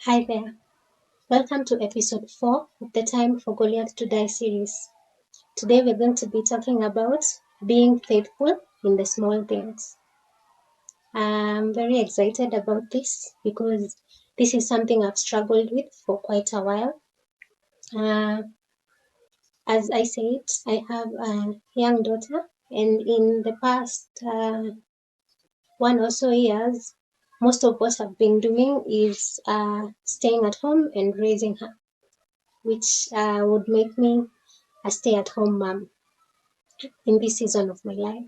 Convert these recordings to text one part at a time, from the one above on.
Hi there. Welcome to episode 4 of the Time for Goliath to Die series. Today we're going to be talking about being faithful in the small things. I'm very excited about this because this is something I've struggled with for quite a while. Uh, as I said, I have a young daughter, and in the past 1 or so years, most of what I've been doing is staying at home and raising her, which would make me a stay-at-home mom in this season of my life.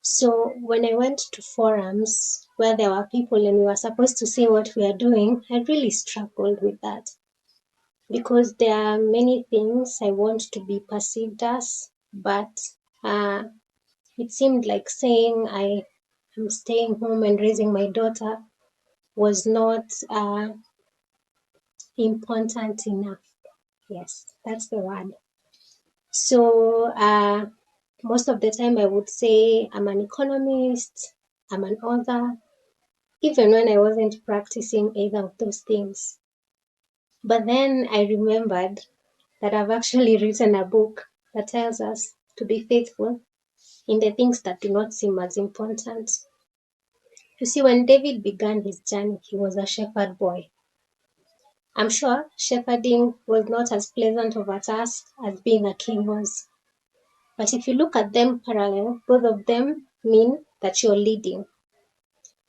So when I went to forums where there were people and we were supposed to say what we are doing, I really struggled with that because there are many things I want to be perceived as, but uh, it seemed like saying I am staying home and raising my daughter was not important enough. Yes, that's the word. So most of the time I would say I'm an economist, I'm an author, even when I wasn't practicing either of those things. But then I remembered that I've actually written a book that tells us to be faithful in the things that do not seem as important. You see, when David began his journey, he was a shepherd boy. I'm sure shepherding was not as pleasant of a task as being a king was. But if you look at them parallel, both of them mean that you're leading.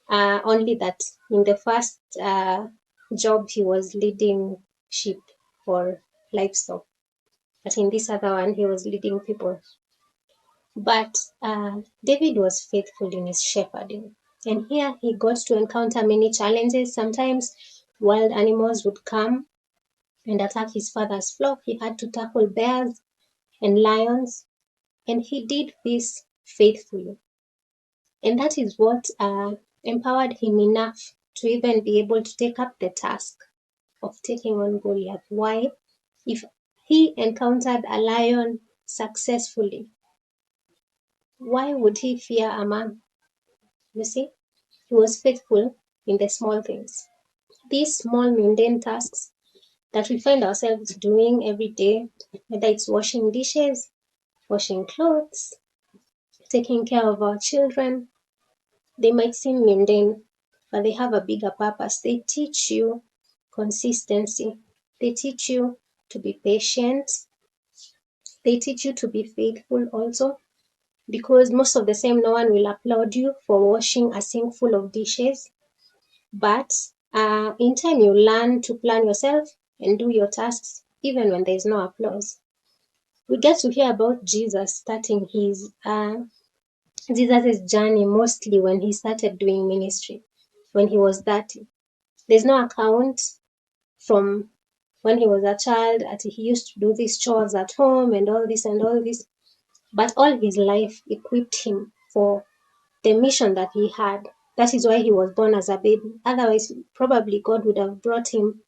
Only that in the first job, he was leading sheep or livestock. But in this other one, he was leading people. But David was faithful in his shepherding. And here he got to encounter many challenges. Sometimes wild animals would come and attack his father's flock. He had to tackle bears and lions. And he did this faithfully. And that is what empowered him enough to even be able to take up the task of taking on Goliath. Why? If he encountered a lion successfully, why would he fear a man? You see, he was faithful in the small things. These small mundane tasks that we find ourselves doing every day, whether it's washing dishes, washing clothes, taking care of our children, they might seem mundane, but they have a bigger purpose. They teach you consistency. They teach you to be patient. They teach you to be faithful also, because most of the time, no one will applaud you for washing a sink full of dishes. But in time, you learn to plan yourself and do your tasks, even when there's no applause. We get to hear about Jesus starting his Jesus's journey mostly when he started doing ministry, when he was 30. There's no account from when he was a child that he used to do these chores at home and all this and all this. But all his life equipped him for the mission that he had. That is why he was born as a baby. Otherwise, probably God would have brought him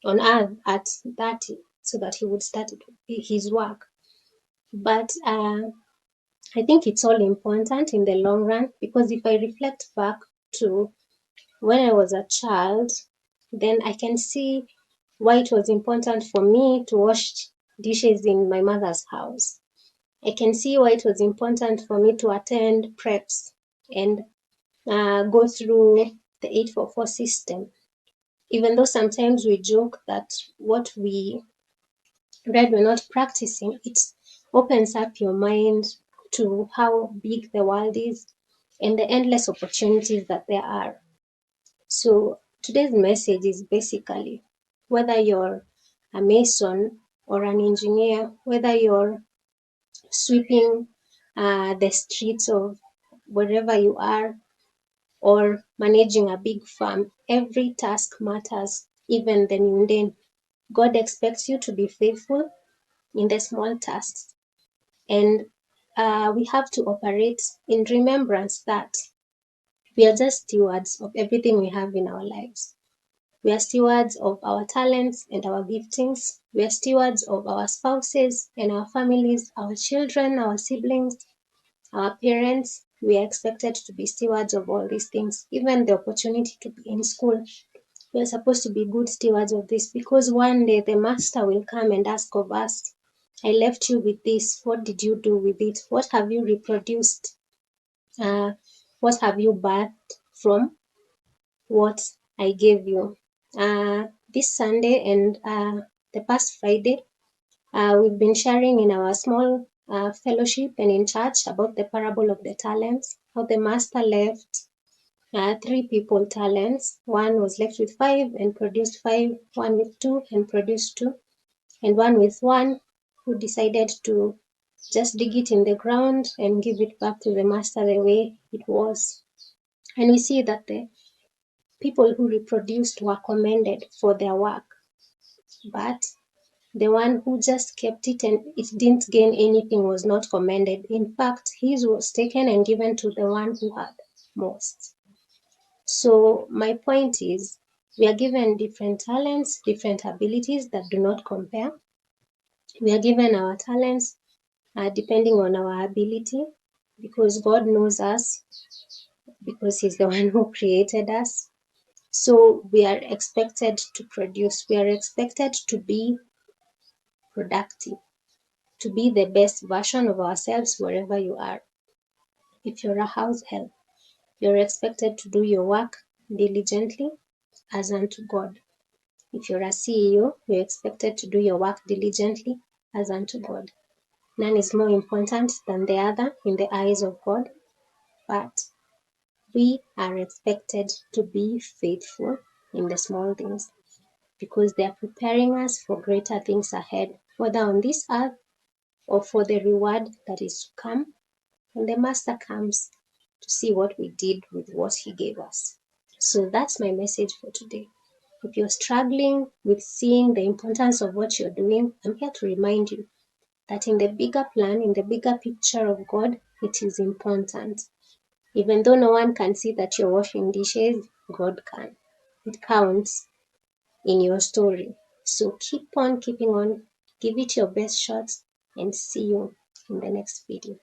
on earth at 30 so that he would start his work. But I think it's all important in the long run, because if I reflect back to when I was a child, then I can see why it was important for me to wash dishes in my mother's house. I can see why it was important for me to attend preps and go through the 844 system. Even though sometimes we joke that what we read we're not practicing, it opens up your mind to how big the world is and the endless opportunities that there are. So today's message is basically, whether you're a mason or an engineer, whether you're sweeping the streets of wherever you are, or managing a big farm, every task matters, even the mundane. God expects you to be faithful in the small tasks. And we have to operate in remembrance that we are just stewards of everything we have in our lives. We are stewards of our talents and our giftings. We are stewards of our spouses and our families, our children, our siblings, our parents. We are expected to be stewards of all these things, even the opportunity to be in school. We are supposed to be good stewards of this, because one day the master will come and ask of us, I left you with this. What did you do with it? What have you reproduced? What have you birthed from what I gave you? This Sunday and the past Friday, we've been sharing in our small fellowship and in church about the parable of the talents, how the master left three people talents. One was left with five and produced five, one with two and produced two, and one with one who decided to just dig it in the ground and give it back to the master the way it was. And we see that the people who reproduced were commended for their work, but the one who just kept it and it didn't gain anything was not commended. In fact, his was taken and given to the one who had most. So my point is, we are given different talents, different abilities that do not compare. We are given our talents depending on our ability, because God knows us, because He's the one who created us. So we are expected to produce. We are expected to be productive, to be the best version of ourselves wherever you are. If you're a house help, you're expected to do your work diligently as unto God. If you're a CEO, you're expected to do your work diligently as unto God. None is more important than the other in the eyes of God, but we are expected to be faithful in the small things, because they are preparing us for greater things ahead, whether on this earth or for the reward that is to come when the Master comes to see what we did with what He gave us. So that's my message for today. If you're struggling with seeing the importance of what you're doing, I'm here to remind you that in the bigger plan, in the bigger picture of God, it is important. Even though no one can see that you're washing dishes, God can. It counts in your story. So keep on keeping on, give it your best shot, and see you in the next video.